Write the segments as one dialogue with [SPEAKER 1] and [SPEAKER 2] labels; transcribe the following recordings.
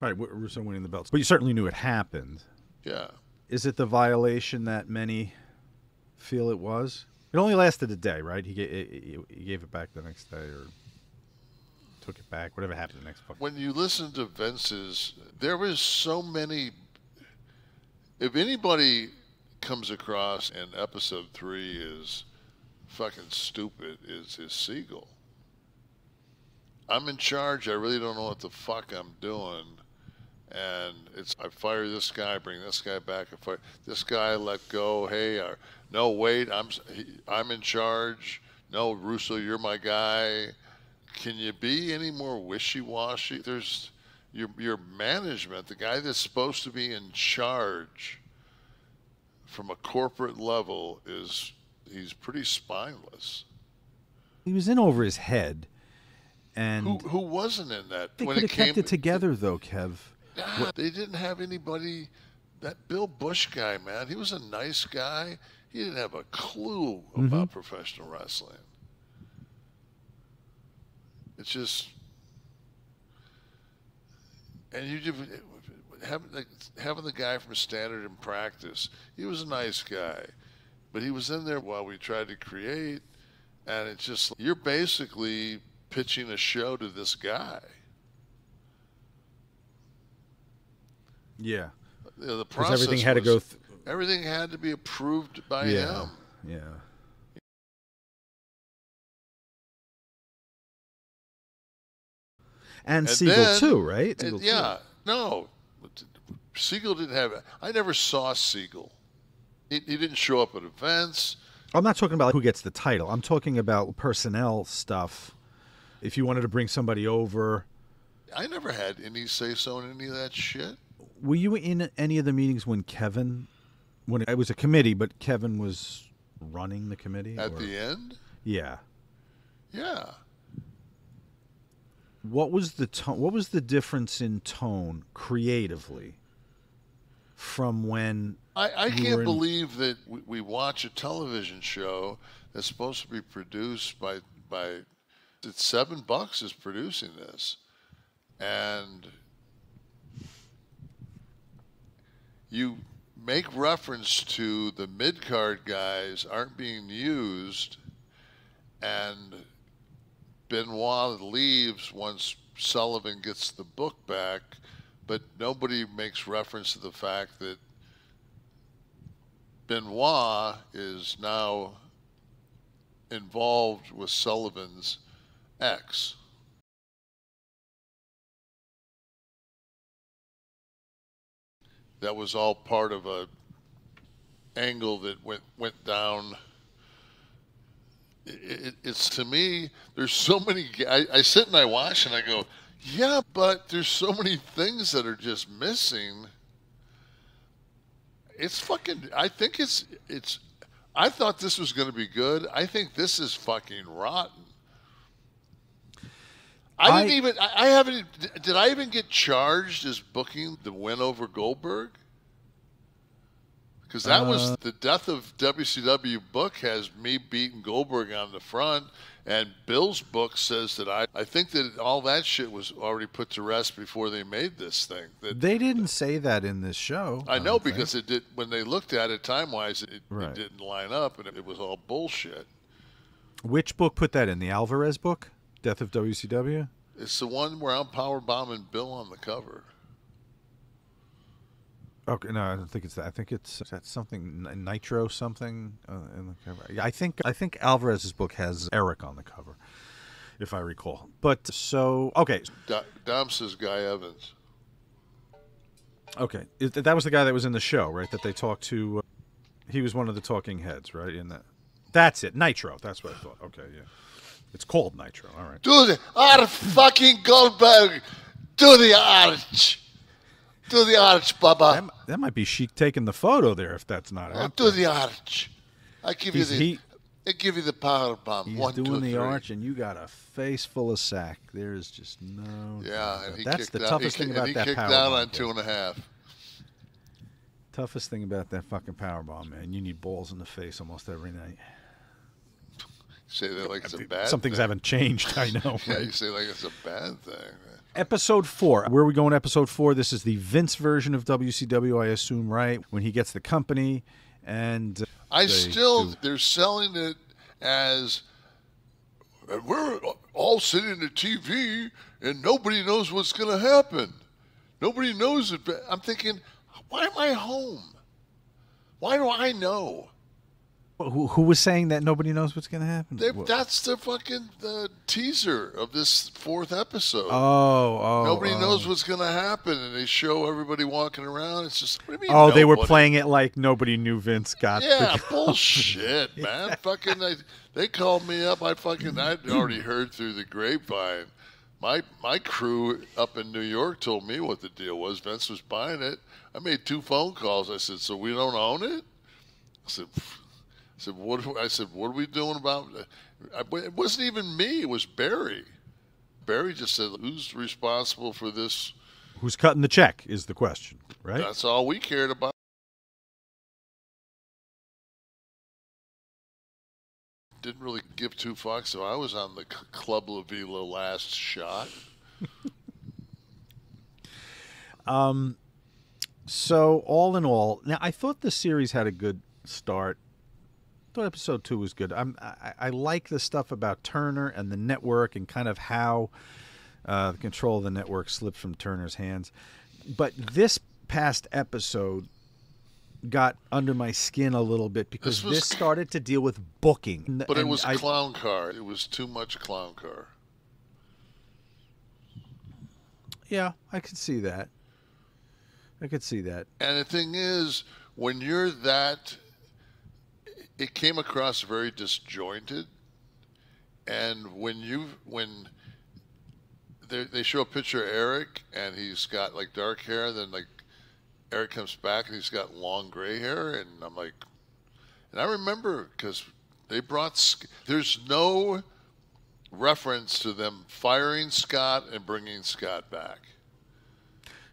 [SPEAKER 1] Right, Russo winning the belts. But you certainly knew it happened.
[SPEAKER 2] Yeah.
[SPEAKER 1] Is it the violation that many feel it was? It only lasted a day, right? He gave it back the next day, or took it back, whatever happened the next fucking.
[SPEAKER 2] When you listen to Vince's, there was so many. If anybody comes across in episode 3 is fucking stupid, is Siegel. I'm in charge. I really don't know what the fuck I'm doing. And I fire this guy, bring this guy back. I fire this guy, let go. Hey, no, wait, I'm in charge. No, Russo, you're my guy. Can you be any more wishy-washy? There's your management, the guy that's supposed to be in charge from a corporate level he's pretty spineless.
[SPEAKER 1] He was in over his head, and
[SPEAKER 2] who wasn't in that?
[SPEAKER 1] They could have kept it together, though, Kev.
[SPEAKER 2] They didn't have anybody. That Bill Bush guy, man, he was a nice guy. He didn't have a clue about professional wrestling. It's just, and you just having the guy from Standard in practice. He was a nice guy, but he was in there while we tried to create, and it's just, you're basically pitching a show to this guy.
[SPEAKER 1] Yeah.
[SPEAKER 2] The process
[SPEAKER 1] everything had to go.
[SPEAKER 2] Everything had to be approved by him.
[SPEAKER 1] Yeah. And Siegel then, too, right? Siegel
[SPEAKER 2] too. No. Siegel didn't have. I never saw Siegel. He didn't show up at events.
[SPEAKER 1] I'm not talking about who gets the title. I'm talking about personnel stuff. If you wanted to bring somebody over.
[SPEAKER 2] I never had any say-so in any of that shit.
[SPEAKER 1] Were you in any of the meetings when it was a committee, but Kevin was running the committee?
[SPEAKER 2] At the end?
[SPEAKER 1] Yeah.
[SPEAKER 2] Yeah.
[SPEAKER 1] What was the tone? What was the difference in tone creatively from when
[SPEAKER 2] I can't believe that we watch a television show that's supposed to be produced by it's $7 is producing this, and you make reference to the mid-card guys aren't being used, and Benoit leaves once Sullivan gets the book back, but nobody makes reference to the fact that Benoit is now involved with Sullivan's ex. That was all part of a angle that went down. It's to me, there's so many. I sit and I watch and I go, yeah, but there's so many things that are just missing. It's fucking. I think it's. I thought this was going to be good. I think this is fucking rotten. I didn't even. I haven't. Did I even get charged as booking the win over Goldberg? Because that was the Death of WCW book has me beating Goldberg on the front, and Bill's book says that I think that all that shit was already put to rest before they made this thing.
[SPEAKER 1] They didn't say that in this show.
[SPEAKER 2] I know, because it did. When they looked at it time-wise, it didn't line up, and it was all bullshit.
[SPEAKER 1] Which book put that in? The Alvarez book, Death of WCW?
[SPEAKER 2] It's the one where I'm powerbombing Bill on the cover.
[SPEAKER 1] Okay, no, I don't think it's that. I think it's something Nitro something in the cover. I think Alvarez's book has Eric on the cover, if I recall. But so okay,
[SPEAKER 2] Dom says Guy Evans.
[SPEAKER 1] Okay, that was the guy that was in the show, right? That they talked to. He was one of the talking heads, right? In that. That's it, Nitro. That's what I thought. Okay, yeah, it's called Nitro. All right.
[SPEAKER 2] Do the Art fucking Goldberg. Do the arch. Do the arch, Bubba.
[SPEAKER 1] That might be Sheik taking the photo there, if that's not it.
[SPEAKER 2] Do the arch. I give you the power bomb.
[SPEAKER 1] He's
[SPEAKER 2] 1, 2, 3.
[SPEAKER 1] doing the arch, and you got a face full of sack. There is just no.
[SPEAKER 2] Yeah, and
[SPEAKER 1] that's the toughest thing about that power bomb.
[SPEAKER 2] He kicked down on 2.5.
[SPEAKER 1] Toughest thing about that fucking power bomb, man. You need balls in the face almost every night.
[SPEAKER 2] You say that like it's a bad
[SPEAKER 1] Some things
[SPEAKER 2] thing.
[SPEAKER 1] haven't changed, I know.
[SPEAKER 2] Yeah,
[SPEAKER 1] right?
[SPEAKER 2] you say like it's a bad thing.
[SPEAKER 1] Episode 4. Where are we going? Episode 4. This is the Vince version of WCW, I assume, right? When he gets the company, and
[SPEAKER 2] they're selling it as we're all sitting at TV and nobody knows what's going to happen. Nobody knows it. I'm thinking, why am I home? Why do I know?
[SPEAKER 1] Who was saying that nobody knows what's going to happen?
[SPEAKER 2] That's the fucking teaser of this 4th episode.
[SPEAKER 1] Nobody
[SPEAKER 2] knows what's going to happen, and they show everybody walking around. It's just, what do you mean
[SPEAKER 1] nobody? They were
[SPEAKER 2] nobody?
[SPEAKER 1] playing it like nobody knew Vince got.
[SPEAKER 2] Yeah, bullshit, man. Fucking, they called me up. I'd already heard through the grapevine. My crew up in New York told me what the deal was. Vince was buying it. I made 2 phone calls. I said, so we don't own it? I said, what are we doing about it? It wasn't even me. It was Barry. Barry just said, who's responsible for this?
[SPEAKER 1] Who's cutting the check is the question, right?
[SPEAKER 2] That's all we cared about. Didn't really give 2 fucks, so I was on the Club La Vila last shot.
[SPEAKER 1] So all in all, now I thought the series had a good start. I thought episode 2 was good. I like the stuff about Turner and the network and kind of how the control of the network slipped from Turner's hands. But this past episode got under my skin a little bit because this started to deal with booking.
[SPEAKER 2] But it was clown car. It was too much clown car.
[SPEAKER 1] Yeah, I could see that. And
[SPEAKER 2] the thing is, when you're that, it came across very disjointed. And when they show a picture of Eric and he's got like dark hair, then like Eric comes back and he's got long gray hair, and I'm like, and I remember because they brought, there's no reference to them firing Scott and bringing Scott back.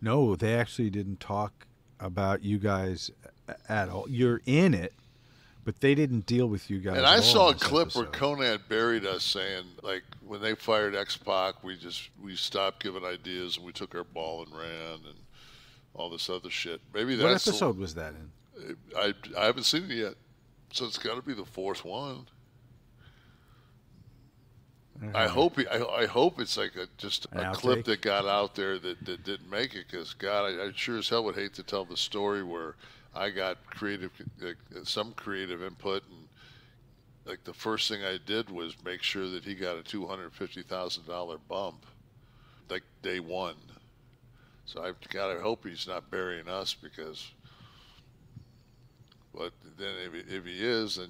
[SPEAKER 1] No, they actually didn't talk about you guys at all. You're in it, but they didn't deal with you guys.
[SPEAKER 2] And
[SPEAKER 1] at
[SPEAKER 2] I
[SPEAKER 1] all
[SPEAKER 2] saw a
[SPEAKER 1] in this
[SPEAKER 2] clip
[SPEAKER 1] episode.
[SPEAKER 2] where Conan buried us saying, like, when they fired X-Pac, we stopped giving ideas and we took our ball and ran and all this other shit. Maybe
[SPEAKER 1] What
[SPEAKER 2] that's
[SPEAKER 1] episode was that in?
[SPEAKER 2] I haven't seen it yet, so it's got to be the 4th one. I hope it's like just a clip that got out there that didn't make it, because God, I sure as hell would hate to tell the story where I got some creative input, and like the first thing I did was make sure that he got a $250,000 bump, like day 1. So I hope he's not burying us, because. But then if he is, then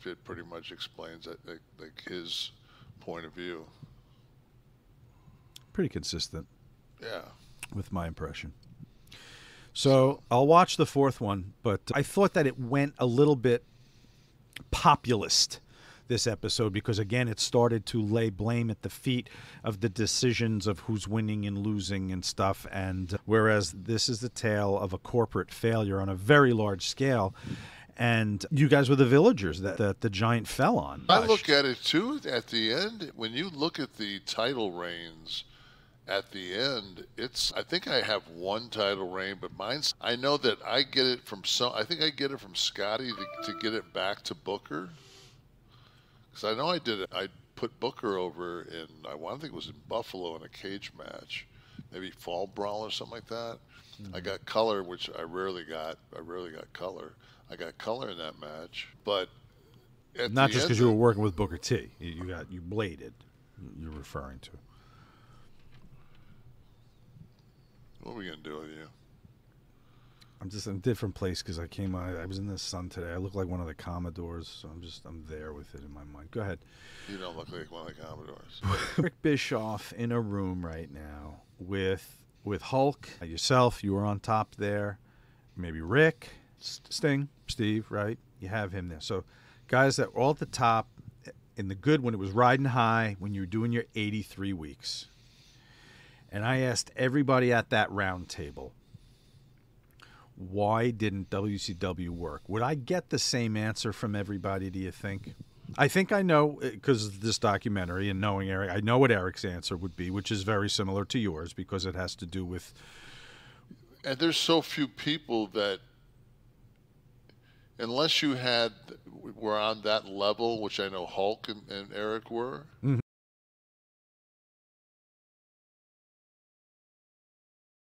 [SPEAKER 2] it pretty much explains that, like his point of view.
[SPEAKER 1] Pretty consistent.
[SPEAKER 2] Yeah.
[SPEAKER 1] With my impression. So I'll watch the 4th one, but I thought that it went a little bit populist this episode because, again, it started to lay blame at the feet of the decisions of who's winning and losing and stuff. And whereas this is the tale of a corporate failure on a very large scale, and you guys were the villagers that the giant fell on.
[SPEAKER 2] I look at it, too, at the end. When you look at the title reigns at the end, I think I have 1 title reign, but mine's, I know that I get it from I think I get it from Scotty to get it back to Booker. Because I know I did it. I put Booker over in, I think it was in Buffalo in a cage match. Maybe Fall Brawl or something like that. Mm-hmm. I got color, which I rarely got. I rarely got color. I got color in that match, but
[SPEAKER 1] not just because you were working with Booker T. You bladed. You're referring to.
[SPEAKER 2] What are we gonna do with you?
[SPEAKER 1] I'm just in a different place because I was in the sun today. I look like one of the Commodores, so I'm there with it in my mind. Go ahead.
[SPEAKER 2] You don't look like one of the Commodores.
[SPEAKER 1] Rick Bischoff in a room right now with Hulk, yourself. You were on top there. Maybe Rick, Sting, Steve, right? You have him there. So guys that were all at the top in the good when it was riding high, when you were doing your 83 weeks. And I asked everybody at that round table, why didn't WCW work? Would I get the same answer from everybody, do you think? I think I know, because of this documentary and knowing Eric, I know what Eric's answer would be, which is very similar to yours because it has to do with.
[SPEAKER 2] And there's so few people that, unless you were on that level, which I know Hulk and Eric were.
[SPEAKER 1] Mhm.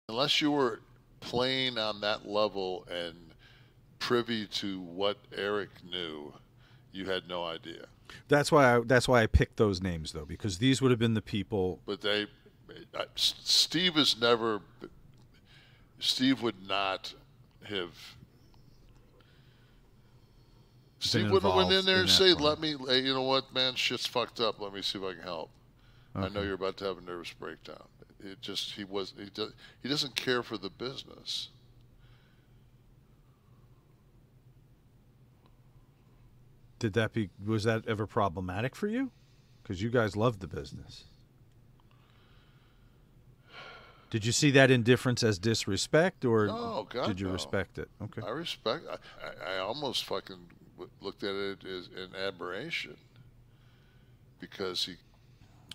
[SPEAKER 2] Unless you were playing on that level and privy to what Eric knew, you had no idea.
[SPEAKER 1] That's why I picked those names, though, because these would have been the people.
[SPEAKER 2] But Steve would not have. Steve would have went in there and say, "Let me, you know what, man, shit's fucked up. Let me see if I can help. Okay. I know you're about to have a nervous breakdown." He doesn't care for the business.
[SPEAKER 1] Was that ever problematic for you? Because you guys loved the business. Did you see that indifference as disrespect, or
[SPEAKER 2] no, God,
[SPEAKER 1] did you
[SPEAKER 2] no.
[SPEAKER 1] respect it? Okay.
[SPEAKER 2] I respect. I almost fucking looked at it as an admiration because he.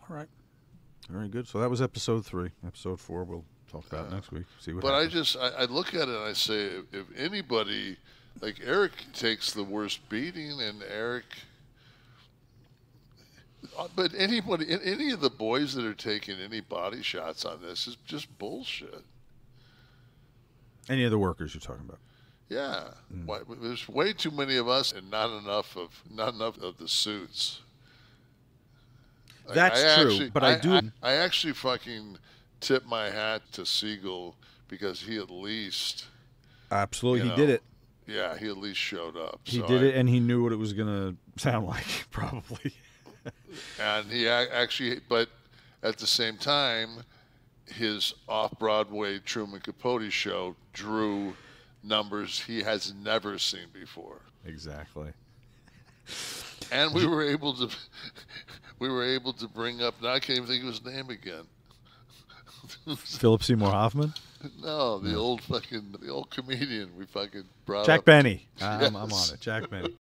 [SPEAKER 1] All right. Very good. So that was episode 3. Episode 4 we'll talk about next week. See what.
[SPEAKER 2] But
[SPEAKER 1] happens.
[SPEAKER 2] I look at it and I say, if anybody, like Eric takes the worst beating, and Eric. But anybody, any of the boys that are taking any body shots on this is just bullshit.
[SPEAKER 1] Any of the workers you're talking about?
[SPEAKER 2] Yeah, there's way too many of us, and not enough of the suits.
[SPEAKER 1] That's true, but I
[SPEAKER 2] actually fucking tip my hat to Siegel because he at least
[SPEAKER 1] absolutely he did it.
[SPEAKER 2] Yeah, he at least showed up.
[SPEAKER 1] He did it, and he knew what it was going to sound like, probably.
[SPEAKER 2] And he actually, but at the same time, his off-Broadway Truman Capote show drew numbers he has never seen before.
[SPEAKER 1] Exactly.
[SPEAKER 2] And we were able to bring up, now I can't even think of his name again.
[SPEAKER 1] Philip Seymour Hoffman?
[SPEAKER 2] No, the old comedian we fucking brought
[SPEAKER 1] Jack
[SPEAKER 2] up.
[SPEAKER 1] Benny. I'm on it. Jack Benny.